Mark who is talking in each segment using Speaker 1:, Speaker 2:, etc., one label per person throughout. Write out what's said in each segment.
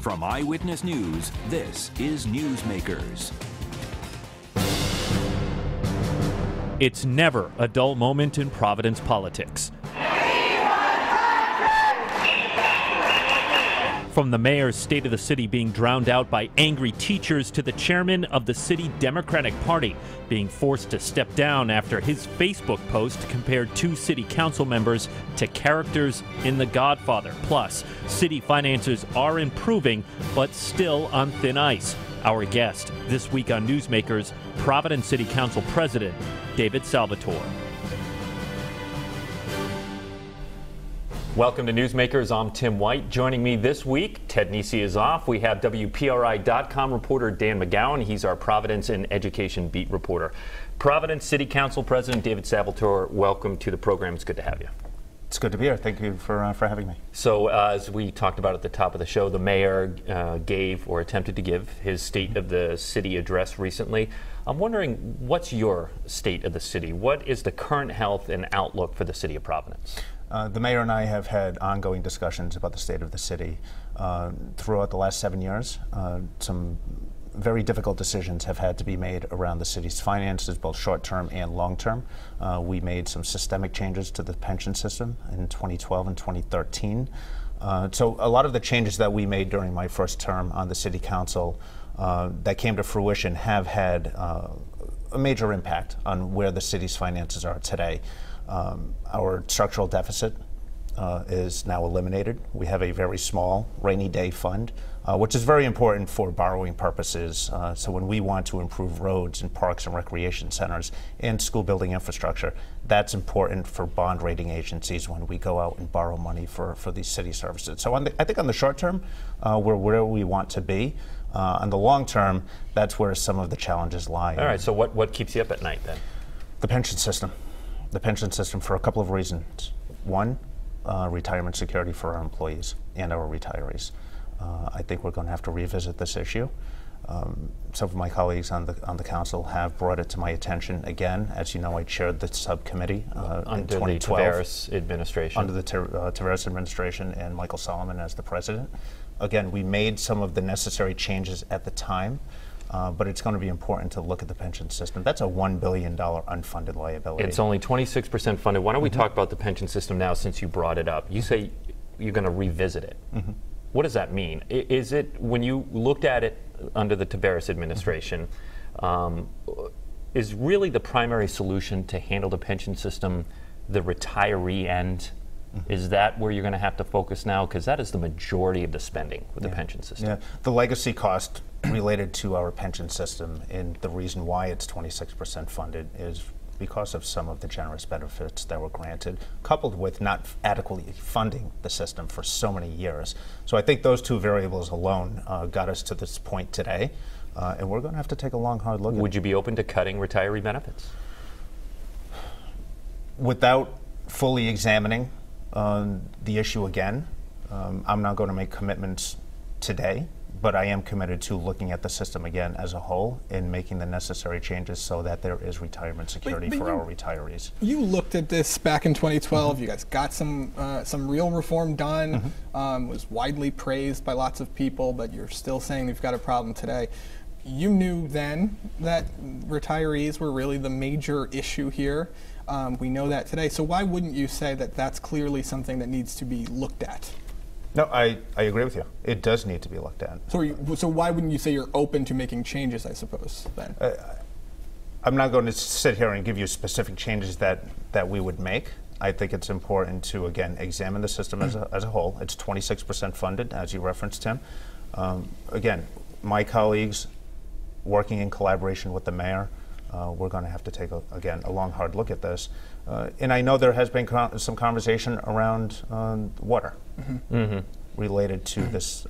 Speaker 1: From Eyewitness News, this is Newsmakers.
Speaker 2: It's never a dull moment in Providence politics. From the mayor's State of the City being drowned out by angry teachers to the chairman of the city Democratic Party being forced to step down after his Facebook post compared two city council members to characters in The Godfather. Plus, city finances are improving, but still on thin ice. Our guest this week on Newsmakers, Providence City Council President David Salvatore. Welcome to Newsmakers. I'm Tim White. Joining me this week, Ted Nisi is off. We have WPRI.com reporter Dan McGowan. He's our Providence and Education beat reporter. Providence City Council President David Salvatore, welcome to the program. It's good to have you.
Speaker 3: It's good to be here. Thank you for having me.
Speaker 2: So as we talked about at the top of the show, the mayor gave or attempted to give his State of the City address recently. I'm wondering, what's your state of the city? What is the current health and outlook for the city of Providence?
Speaker 3: The mayor and I have had ongoing discussions about the state of the city throughout the last 7 years. Some very difficult decisions have had to be made around the city's finances, both short-term and long-term. We made some systemic changes to the pension system in 2012 and 2013. So a lot of the changes that we made during my first term on the city council that came to fruition have had a major impact on where the city's finances are today. Our structural deficit is now eliminated. We have a very small rainy day fund, which is very important for borrowing purposes. So when we want to improve roads and parks and recreation centers and school building infrastructure, that's important for bond rating agencies when we go out and borrow money for these city services. So I think on the short term, we're where we want to be. On the long term, that's where some of the challenges lie.
Speaker 2: All right, so what keeps you up at night then?
Speaker 3: The pension system. The pension system for a couple of reasons. One, retirement security for our employees and our retirees. I think we're going to have to revisit this issue. Some of my colleagues on the council have brought it to my attention again. As you know, I chaired the subcommittee in 2012.
Speaker 2: Under the Tavares administration.
Speaker 3: Under the Tavares administration and Michael Solomon as the president. Again, we made some of the necessary changes at the time. But it's going to be important to look at the pension system. That's a $1 billion unfunded liability.
Speaker 2: It's only 26% funded. Why don't we talk about the pension system now, since you brought it up? You say you're going to revisit it. What does that mean? Is it, when you looked at it under the Tavares administration, is really the primary solution to handle the pension system the retiree end? Is that where you're going to have to focus now? Because that is the majority of the spending with the pension system.
Speaker 3: Yeah, the legacy cost related to our pension system, and the reason why it's 26% funded is because of some of the generous benefits that were granted, coupled with not adequately funding the system for so many years. So I think those two variables alone got us to this point today, and we're going to have to take a long, hard look at it.
Speaker 2: Would you be open to cutting retiree benefits?
Speaker 3: Without fully examining the issue again, I'm not going to make commitments today, but I am committed to looking at the system again as a whole and making the necessary changes so that there is retirement security for our retirees.
Speaker 4: You looked at this back in 2012. You guys got some real reform done. Was widely praised by lots of people, but you're still saying you've got a problem today. You knew then that retirees were really the major issue here. We know that today. So why wouldn't you say that that's clearly something that needs to be looked at?
Speaker 3: No, I agree with you. It does need to be looked at.
Speaker 4: So why wouldn't you say you're open to making changes, I suppose, then?
Speaker 3: I'm not going to sit here and give you specific changes that we would make. I think it's important to, again, examine the system as a whole. It's 26% funded, as you referenced, Tim. Again, my colleagues, working in collaboration with the mayor, we're going to have to take, a long, hard look at this. And I know there has been some conversation around water related to this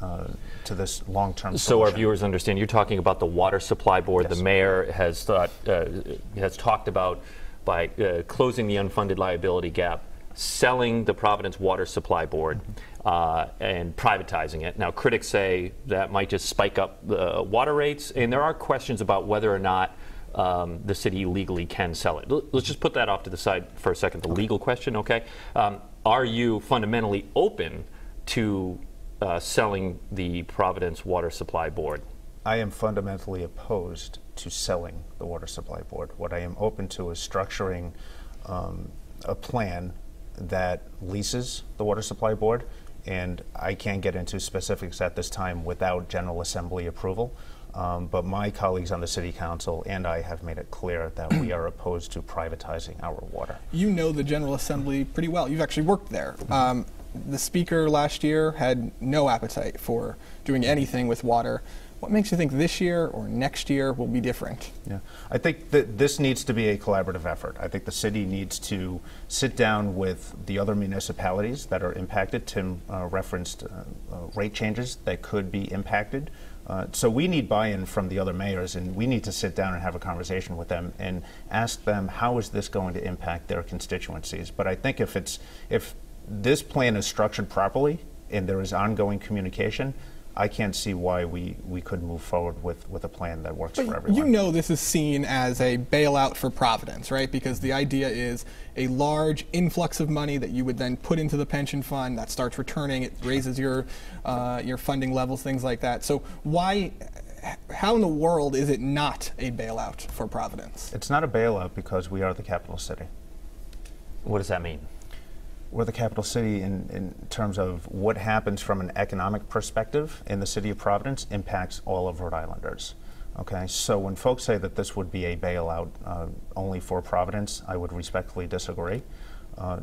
Speaker 3: long-term
Speaker 2: So our viewers understand, you're talking about the Water Supply Board. Yes. The mayor has talked about, by closing the unfunded liability gap, selling the Providence Water Supply Board and privatizing it. Now, critics say that might just spike up the water rates, and there are questions about whether or not the city legally can sell it. Let's just put that off to the side for a second, the legal question, okay? Are you fundamentally open to selling the Providence Water Supply Board?
Speaker 3: I am fundamentally opposed to selling the Water Supply Board. What I am open to is structuring a plan that leases the Water Supply Board, and I can't get into specifics at this time without General Assembly approval. But my colleagues on the City Council and I have made it clear that we are opposed to privatizing our water.
Speaker 4: You know the General Assembly pretty well. You've actually worked there. The Speaker last year had no appetite for doing anything with water. What makes you think this year or next year will be different? Yeah,
Speaker 3: I think that this needs to be a collaborative effort. I think the city needs to sit down with the other municipalities that are impacted. Tim referenced rate changes that could be impacted. So we need buy-in from the other mayors, and we need to sit down and have a conversation with them and ask them, how is this going to impact their constituencies? But I think if this plan is structured properly and there is ongoing communication, I can't see why we could move forward with a plan that works for everyone.
Speaker 4: You know this is seen as a bailout for Providence, right? Because the idea is a large influx of money that you would then put into the pension fund that starts returning. It raises your funding levels, things like that. So how in the world is it not a bailout for Providence?
Speaker 3: It's not a bailout because we are the capital city.
Speaker 2: What does that mean?
Speaker 3: We're the capital city in terms of what happens from an economic perspective in the city of Providence impacts all of Rhode Islanders. Okay, so when folks say that this would be a bailout only for Providence, I would respectfully disagree,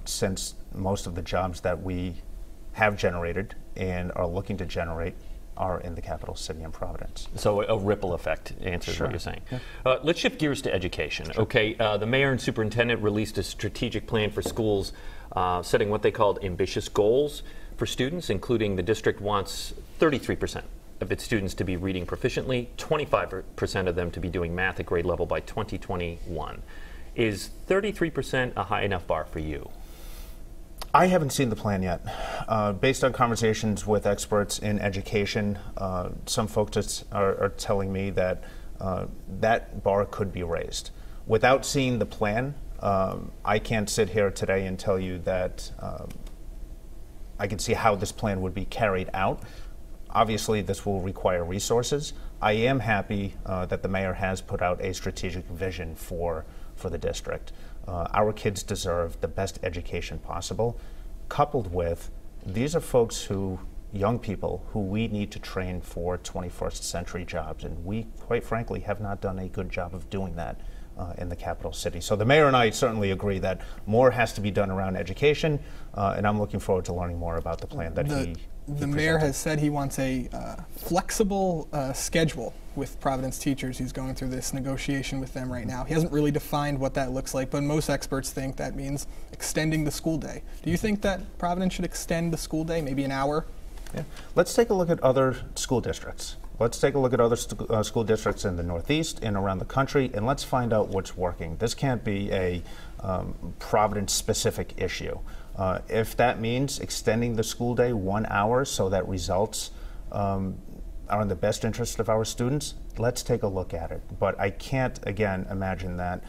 Speaker 3: since most of the jobs that we have generated and are looking to generate are in the capital city in Providence.
Speaker 2: So a ripple effect answers
Speaker 3: Sure.
Speaker 2: what you're saying.
Speaker 3: Yeah.
Speaker 2: Let's shift gears to education.
Speaker 3: Sure.
Speaker 2: Okay, the mayor and superintendent released a strategic plan for schools setting what they called ambitious goals for students, including the district wants 33% of its students to be reading proficiently, 25% of them to be doing math at grade level by 2021. Is 33% a high enough bar for you?
Speaker 3: I haven't seen the plan yet. Based on conversations with experts in education, some folks are telling me that that bar could be raised. Without seeing the plan, I can't sit here today and tell you that I can see how this plan would be carried out. Obviously, this will require resources. I am happy that the mayor has put out a strategic vision for the district. Our kids deserve the best education possible, coupled with these are folks young people who we need to train for 21st century jobs, and we, quite frankly, have not done a good job of doing that in the capital city. So the mayor and I certainly agree that more has to be done around education, and I'm looking forward to learning more about the plan that he
Speaker 4: The mayor has said he wants a flexible schedule with Providence teachers. He's going through this negotiation with them right now. He hasn't really defined what that looks like, but most experts think that means extending the school day. Do you think that Providence should extend the school day, maybe an hour?
Speaker 3: Yeah. Let's take a look at other school districts. Let's take a look at other school districts in the Northeast and around the country, and let's find out what's working. This can't be a Providence-specific issue. If that means extending the school day 1 hour so that results are in the best interest of our students, let's take a look at it. But I can't, again, imagine that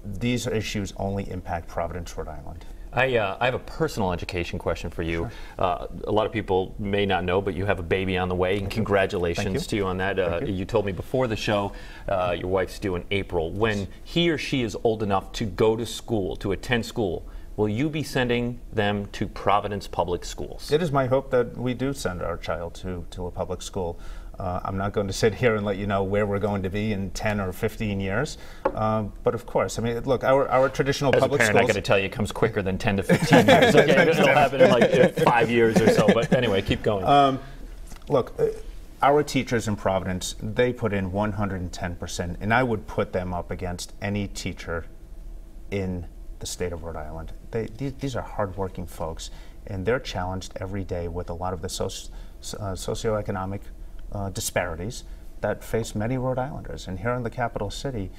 Speaker 3: these issues only impact Providence, Rhode Island.
Speaker 2: I have a personal education question for you.
Speaker 3: Sure.
Speaker 2: A lot of people may not know, but you have a baby on the way, and congratulations to you on that. You told me before the show your wife's due in April. When he or she is old enough to go to school, to attend school, will you be sending them to Providence Public Schools?
Speaker 3: It is my hope that we do send our child to a public school. I'm not going to sit here and let you know where we're going to be in 10 or 15 years. But of course, I mean, look, our traditional public schools...
Speaker 2: As a parent, I got to tell you, it comes quicker than 10 to 15 years. Okay, it'll happen in like 5 years or so. But anyway, keep going.
Speaker 3: Look, our teachers in Providence, they put in 110%, and I would put them up against any teacher in the state of Rhode Island. These are hardworking folks, and they're challenged every day with a lot of the socioeconomic disparities that face many Rhode Islanders. And here in the capital city,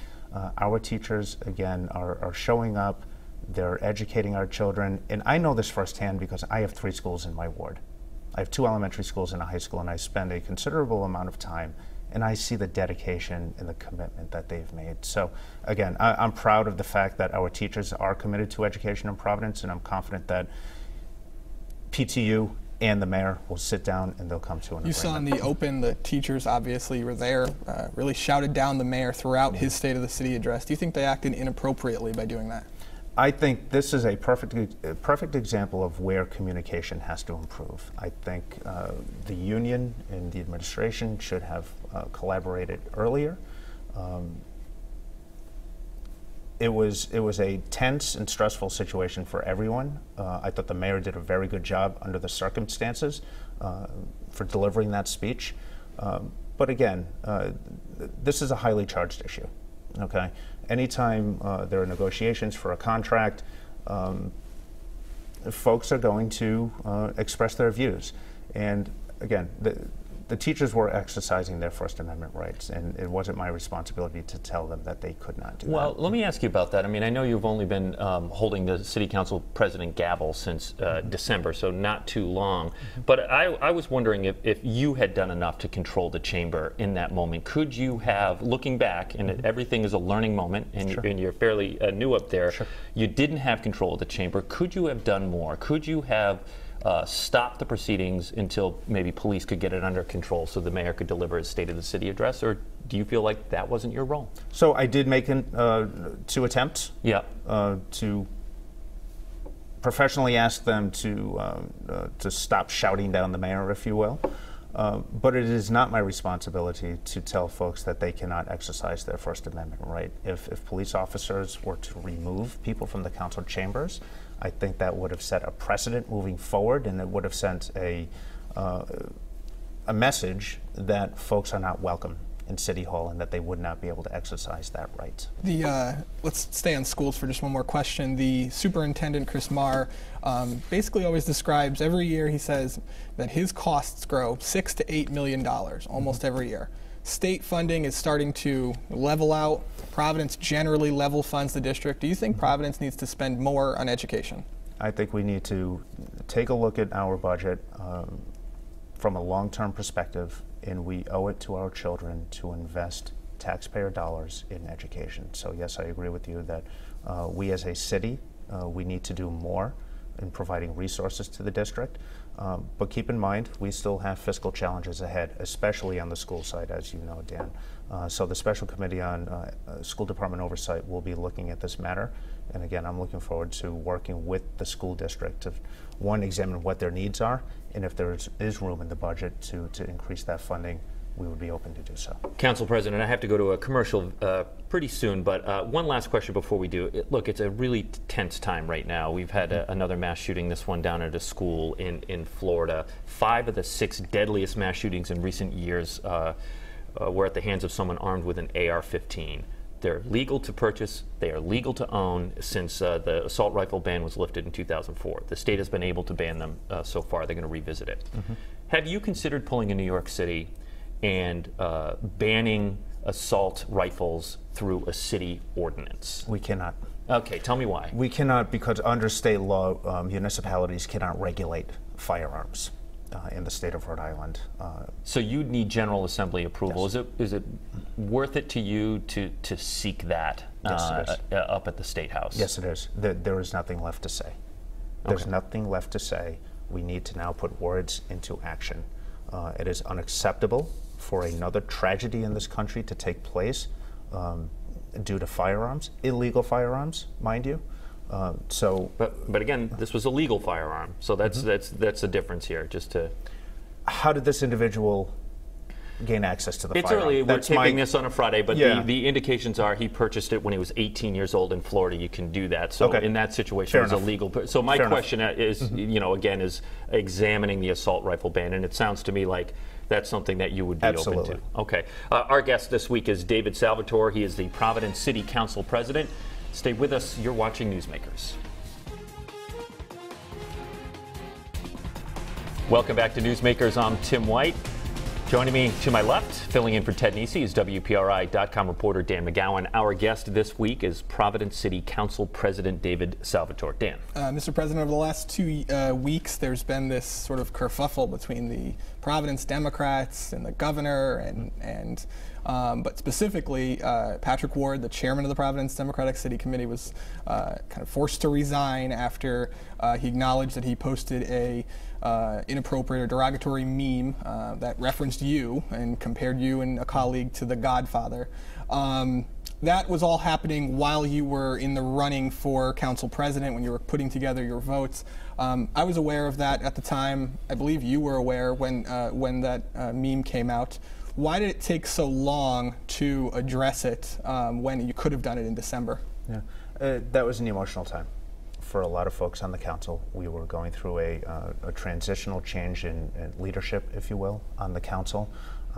Speaker 3: our teachers, again, are showing up, they're educating our children. And I know this firsthand because I have 3 schools in my ward. I have 2 elementary schools and a high school, and I spend a considerable amount of time, and I see the dedication and the commitment that they've made. So again, I'm proud of the fact that our teachers are committed to education in Providence, and I'm confident that PTU and the mayor will sit down and they'll come to an agreement.
Speaker 4: You saw in the open, the teachers obviously were there, really shouted down the mayor throughout his State of the City address. Do you think they acted inappropriately by doing that?
Speaker 3: I think this is a perfect example of where communication has to improve. I think the union and the administration should have collaborated earlier. It was a tense and stressful situation for everyone. I thought the mayor did a very good job under the circumstances for delivering that speech. But again, this is a highly charged issue. Okay, anytime there are negotiations for a contract, folks are going to express their views. And again, the teachers were exercising their First Amendment rights, and it wasn't my responsibility to tell them that they could not do that.
Speaker 2: Well, let me ask you about that. I mean, I know you've only been holding the City Council President gavel since December, so not too long. But I was wondering if you had done enough to control the chamber in that moment. Could you have, looking back, and everything is a learning moment, and,
Speaker 3: Sure.
Speaker 2: and you're fairly new up there,
Speaker 3: Sure.
Speaker 2: you didn't have control of the chamber. Could you have done more? Could you have stop the proceedings until maybe police could get it under control so the mayor could deliver his State of the City address, or do you feel like that wasn't your role?
Speaker 3: So I did make 2 attempts to professionally ask them to stop shouting down the mayor, if you will. But it is not my responsibility to tell folks that they cannot exercise their First Amendment right. If police officers were to remove people from the council chambers, I think that would have set a precedent moving forward, and it would have sent a message that folks are not welcome in City Hall and that they would not be able to exercise that right.
Speaker 4: Let's stay on schools for just one more question. The superintendent, Chris Marr, basically always describes every year, he says that his costs grow $6 to $8 million almost every year. State funding is starting to level out. Providence generally level funds the district. Do you think Providence needs to spend more on education?
Speaker 3: I think we need to take a look at our budget from a long-term perspective, and we owe it to our children to invest taxpayer dollars in education. So yes, I agree with you that we as a city, we need to do more in providing resources to the district. But keep in mind, we still have fiscal challenges ahead, especially on the school side, as you know, Dan. So the Special Committee on School Department Oversight will be looking at this matter. And again, I'm looking forward to working with the school district to, one, examine what their needs are, and if there is room in the budget to increase that funding, we would be open to do so.
Speaker 2: Council President, I have to go to a commercial pretty soon, but one last question before we do. Look, it's a really tense time right now. We've had another mass shooting, this one down at a school in Florida. 5 of the 6 deadliest mass shootings in recent years were at the hands of someone armed with an AR-15. They're legal to purchase, they are legal to own since the assault rifle ban was lifted in 2004. The state has been able to ban them so far. They're going to revisit it. Have you considered pulling in New York City and banning assault rifles through a city ordinance?
Speaker 3: We cannot.
Speaker 2: Okay, tell me why.
Speaker 3: We cannot, because under state law, municipalities cannot regulate firearms in the state of Rhode Island.
Speaker 2: So you'd need General Assembly approval.
Speaker 3: Yes.
Speaker 2: Is it worth it to you to seek that
Speaker 3: Yes, it is.
Speaker 2: up at the State House?
Speaker 3: Yes, it is. There is nothing left to say. There's
Speaker 2: Okay.
Speaker 3: nothing left to say. We need to now put words into action. It is unacceptable for another tragedy in this country to take place due to firearms, illegal firearms, mind you.
Speaker 2: But again, this was a legal firearm, so that's the difference here. Just to,
Speaker 3: how did this individual gain access to the
Speaker 2: it's
Speaker 3: firearm?
Speaker 2: early. We're taping this on a Friday, but
Speaker 3: Yeah.
Speaker 2: the indications are he purchased it when he was 18 years old in Florida. You can do that. So
Speaker 3: Okay.
Speaker 2: in that situation,
Speaker 3: Fair
Speaker 2: it was
Speaker 3: enough.
Speaker 2: illegal. So my
Speaker 3: Fair enough.
Speaker 2: question is, you know, again, is examining the assault rifle ban, and it sounds to me like that's something that you would be
Speaker 3: Absolutely.
Speaker 2: open to. Okay. Our guest this week is David Salvatore. He is the Providence City Council President. Stay with us. You're watching Newsmakers. Welcome back to Newsmakers. I'm Tim White. Joining me to my left, filling in for Ted Nesi, is WPRI.com reporter Dan McGowan. Our guest this week is Providence City Council President David Salvatore. Dan.
Speaker 4: Mr. President, over the last 2 weeks, there's been this sort of kerfuffle between the Providence Democrats and the governor, but specifically, Patrick Ward, the chairman of the Providence Democratic City Committee, was kind of forced to resign after he acknowledged that he posted a inappropriate or derogatory meme that referenced you and compared you and a colleague to the Godfather. That was all happening while you were in the running for council president, when you were putting together your votes. I was aware of that at the time. I believe you were aware when that meme came out. Why did it take so long to address it when you could have done it in December?
Speaker 3: Yeah, that was an emotional time for a lot of folks on the council. We were going through a transitional change in leadership, if you will, on the council.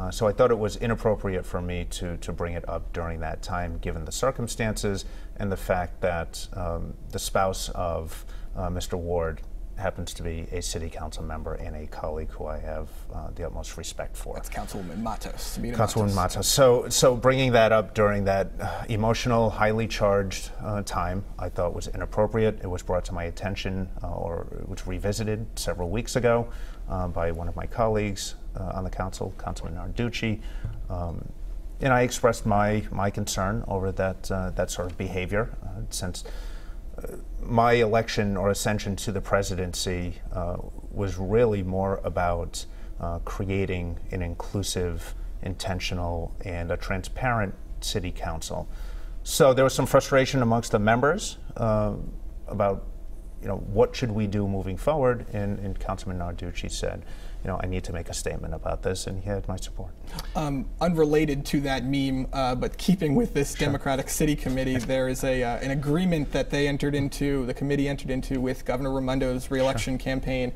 Speaker 3: So I thought it was inappropriate for me to bring it up during that time, given the circumstances and the fact that the spouse of Mr. Ward happens to be a city council member and a colleague who I have the utmost respect for.
Speaker 4: That's Councilwoman Matos.
Speaker 3: Councilwoman Matos. So bringing that up during that emotional, highly charged time, I thought was inappropriate. It was brought to my attention, or it was revisited several weeks ago by one of my colleagues on the council, Councilman Narducci, and I expressed my concern over that sort of behavior since my election or ascension to the presidency was really more about creating an inclusive, intentional, and a transparent city council. So there was some frustration amongst the members about, what should we do moving forward? And Councilman Narducci said, I need to make a statement about this, and he had my support.
Speaker 4: Unrelated to that meme, but keeping with this
Speaker 3: Sure.
Speaker 4: Democratic City Committee, there is an agreement that the committee entered into with Governor Raimondo's reelection campaign.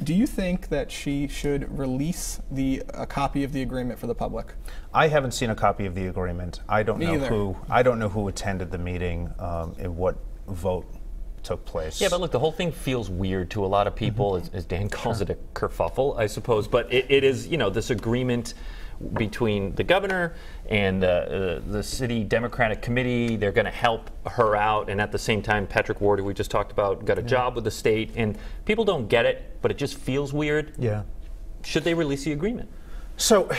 Speaker 4: Do you think that she should release a copy of the agreement for the public?
Speaker 3: I haven't seen a copy of the agreement. I don't know who attended the meeting and what vote took place.
Speaker 5: Yeah, but look, the whole thing feels weird to a lot of people, as Dan calls it, a kerfuffle, I suppose. But it is, this agreement between the governor and the city Democratic Committee. They're going to help her out, and at the same time, Patrick Ward, who we just talked about, got a job with the state, and people don't get it, but it just feels weird.
Speaker 3: Yeah.
Speaker 5: Should they release the agreement?
Speaker 3: So,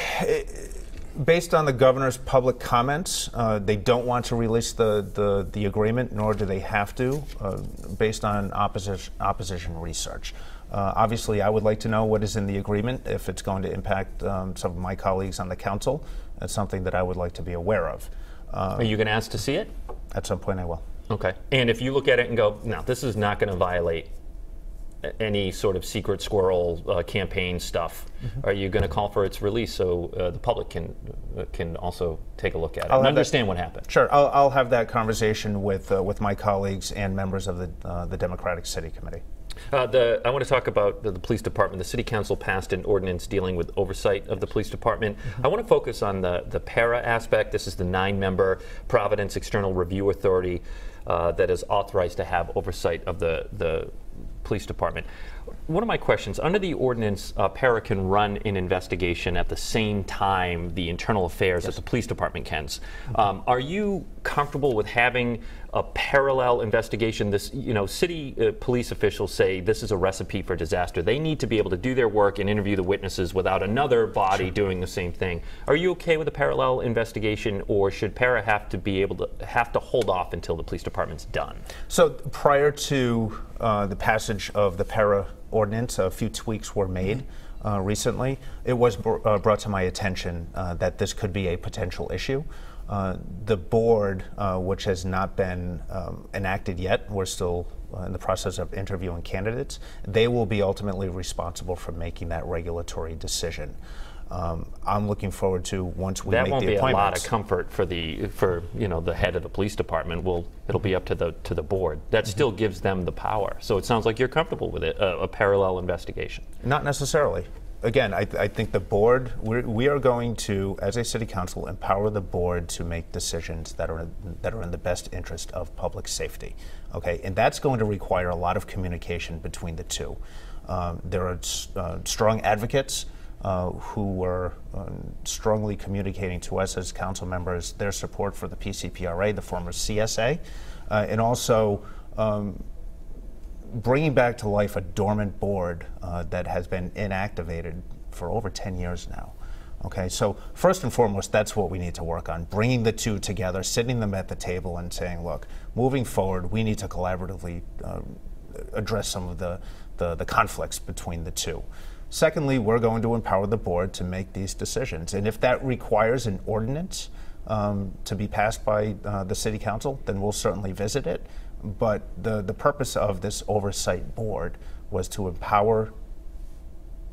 Speaker 3: based on the governor's public comments, they don't want to release the agreement, nor do they have to, based on opposition research. Obviously, I would like to know what is in the agreement if it's going to impact some of my colleagues on the council. That's something that I would like to be aware of.
Speaker 5: Are you going to ask to see it?
Speaker 3: At some point, I will.
Speaker 5: Okay. And if you look at it and go, no, this is not going to violate any sort of secret squirrel campaign stuff, are you going to call for its release so the public can also take a look at it and understand what happened?
Speaker 3: Sure, I'll have that conversation with my colleagues and members of the Democratic City Committee.
Speaker 5: I want to talk about the police department. The city council passed an ordinance dealing with oversight of the police department. I want to focus on the para aspect. This is the 9-member Providence External Review Authority that is authorized to have oversight of the police department. One of my questions, under the ordinance, para can run an investigation at the same time the internal affairs that the police department can. Are you comfortable with having a parallel investigation? This, city police officials say this is a recipe for disaster. They need to be able to do their work and interview the witnesses without another body doing the same thing. Are you okay with a parallel investigation, or should para have to hold off until the police department's done?
Speaker 3: So prior to the passage of the para ordinance, a few tweaks were made recently. It was brought to my attention that this could be a potential issue. The board, which has not been enacted yet, we're still in the process of interviewing candidates, they will be ultimately responsible for making that regulatory decision. I'm looking forward to, once we make the appointments.
Speaker 5: That won't be a lot of comfort for the head of the police department. It'll be up to the board. That still gives them the power. So it sounds like you're comfortable with it, a parallel investigation.
Speaker 3: Not necessarily. Again, I think the board, we are going to, as a city council, empower the board to make decisions that are in the best interest of public safety. Okay, and that's going to require a lot of communication between the two. There are strong advocates who were strongly communicating to us as council members their support for the PCPRA, the former CSA, and also bringing back to life a dormant board that has been inactivated for over 10 years now. Okay, so first and foremost, that's what we need to work on, bringing the two together, sitting them at the table and saying, look, moving forward, we need to collaboratively address some of the the conflicts between the two. Secondly, we're going to empower the board to make these decisions. And if that requires an ordinance to be passed by the city council, then we'll certainly visit it. But the purpose of this oversight board was to empower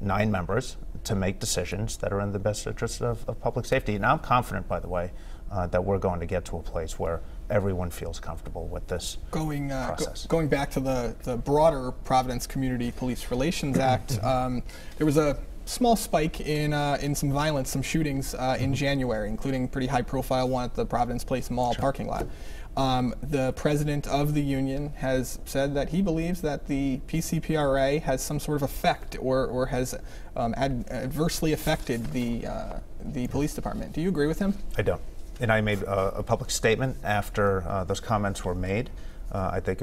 Speaker 3: 9 members to make decisions that are in the best interest of public safety. And I'm confident, by the way, that we're going to get to a place where everyone feels comfortable with this process.
Speaker 4: Going back to the broader Providence Community Police Relations Act, there was a small spike in some violence, some shootings in January, including pretty high-profile one at the Providence Place Mall parking lot. The president of the union has said that he believes that the PCPRA has some sort of effect or has adversely affected the police department. Do you agree with him?
Speaker 3: I don't. And I made a public statement after those comments were made. I think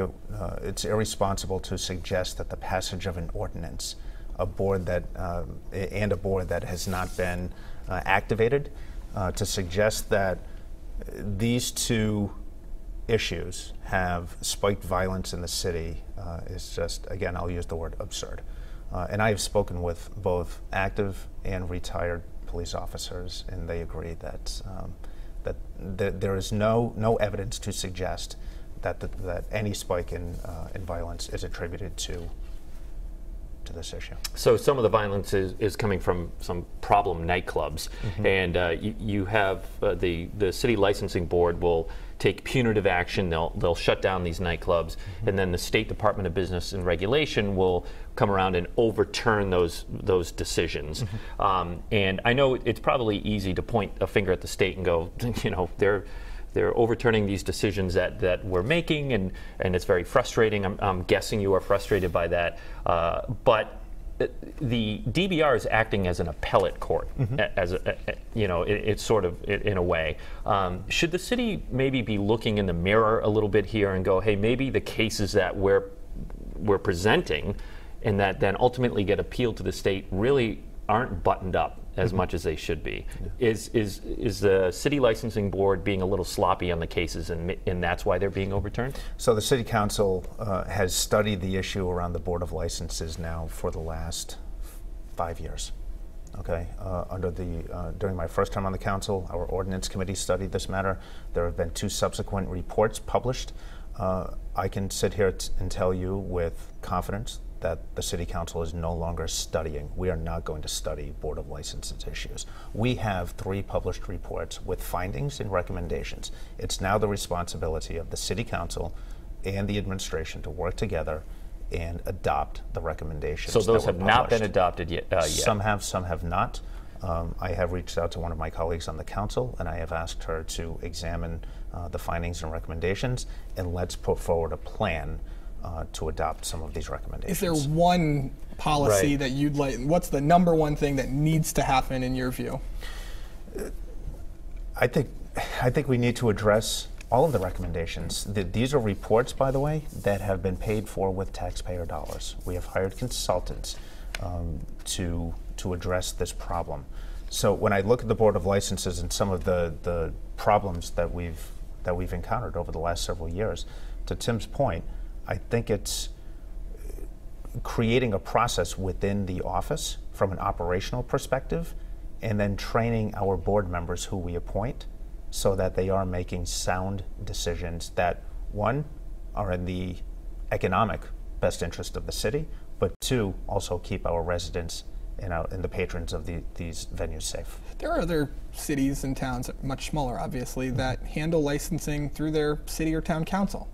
Speaker 3: it's irresponsible to suggest that the passage of an ordinance, a board that has not been activated, to suggest that these two issues have spiked violence in the city is just, again, I'll use the word absurd. And I have spoken with both active and retired police officers, and they agree that there is no evidence to suggest that any spike in violence is attributed to this issue.
Speaker 5: So some of the violence is coming from some problem nightclubs, and you have the city licensing board will take punitive action. They'll shut down these nightclubs, and then the State Department of Business and Regulation will come around and overturn those decisions. And I know it's probably easy to point a finger at the state and go, you know, they're overturning these decisions that we're making, and it's very frustrating. I'm guessing you are frustrated by that. But the DBR is acting as an appellate court, as it's sort of in a way. Should the city maybe be looking in the mirror a little bit here and go, hey, maybe the cases that we're presenting and that then ultimately get appealed to the state really aren't buttoned up as much as they should be? Is the city licensing board being a little sloppy on the cases, and that's why they're being overturned?
Speaker 3: So the city council has studied the issue around the board of licenses now for the last 5 years. Okay, during my first term on the council, our ordinance committee studied this matter. There have been 2 subsequent reports published. I can sit here and tell you with confidence that the city council is no longer studying. We are not going to study board of licenses issues. We have 3 published reports with findings and recommendations. It's now the responsibility of the city council and the administration to work together and adopt the recommendations.
Speaker 5: So those have not been adopted yet?
Speaker 3: Some have not. I have reached out to one of my colleagues on the council, and I have asked her to examine the findings and recommendations, and let's put forward a plan to adopt some of these recommendations.
Speaker 4: Is there one policy that you'd like? What's the number one thing that needs to happen in your view?
Speaker 3: I think we need to address all of the recommendations. These are reports, by the way, that have been paid for with taxpayer dollars. We have hired consultants to address this problem. So when I look at the board of licenses and some of the problems that we've encountered over the last several years, to Tim's point, I think it's creating a process within the office from an operational perspective, and then training our board members who we appoint so that they are making sound decisions that, 1, are in the economic best interest of the city, but 2, also keep our residents and the patrons of these venues safe.
Speaker 4: There are other cities and towns, much smaller obviously, that handle licensing through their city or town council.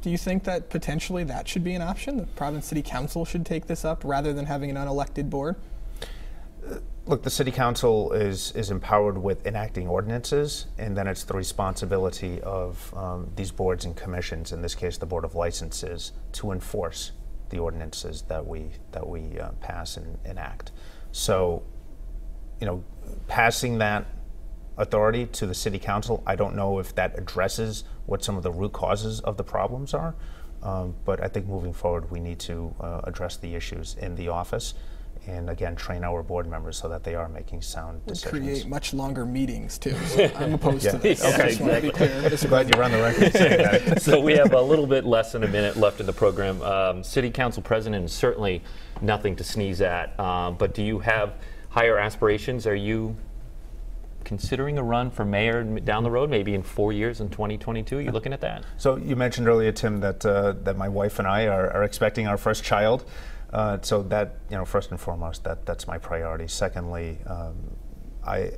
Speaker 4: Do you think that potentially that should be an option? The Providence City Council should take this up rather than having an unelected board?
Speaker 3: Look, the City Council is empowered with enacting ordinances, and then it's the responsibility of these boards and commissions, in this case the Board of Licenses, to enforce the ordinances that we pass and enact. So, passing that authority to the City Council, I don't know if that addresses what some of the root causes of the problems are, but I think moving forward we need to address the issues in the office and again, train our board members so that they are making sound decisions.
Speaker 4: Create much longer meetings too. So I'm opposed to this.
Speaker 5: Yeah,
Speaker 4: I just want to be clear.
Speaker 3: Glad you're on the record saying that.
Speaker 5: So we have a little bit less than a minute left in the program. City Council President is certainly nothing to sneeze at, but do you have higher aspirations? Are you considering a run for mayor down the road, maybe in 4 years in 2022? Are you looking at that?
Speaker 3: So you mentioned earlier, Tim, that my wife and I are expecting our first child. So that, first and foremost, that's my priority. Secondly, I,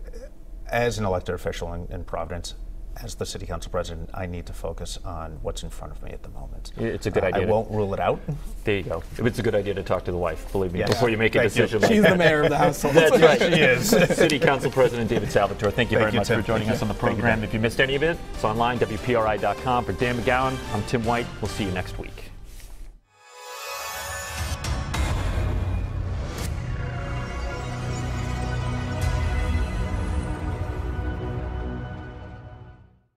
Speaker 3: as an elected official in Providence, as the city council president, I need to focus on what's in front of me at the moment.
Speaker 5: It's a good idea.
Speaker 3: I won't rule it out.
Speaker 5: There you go. It's a good idea to talk to the wife, believe me,
Speaker 3: Yes.
Speaker 5: before you make a
Speaker 3: Thank you.
Speaker 5: decision.
Speaker 4: She's the mayor of the household.
Speaker 5: That's right.
Speaker 3: She is.
Speaker 5: City Council President David Salvatore, thank you very much
Speaker 3: Tim.
Speaker 5: for joining us on the program. If you missed any of it, it's online, WPRI.com. For Dan McGowan, I'm Tim White. We'll see you next week.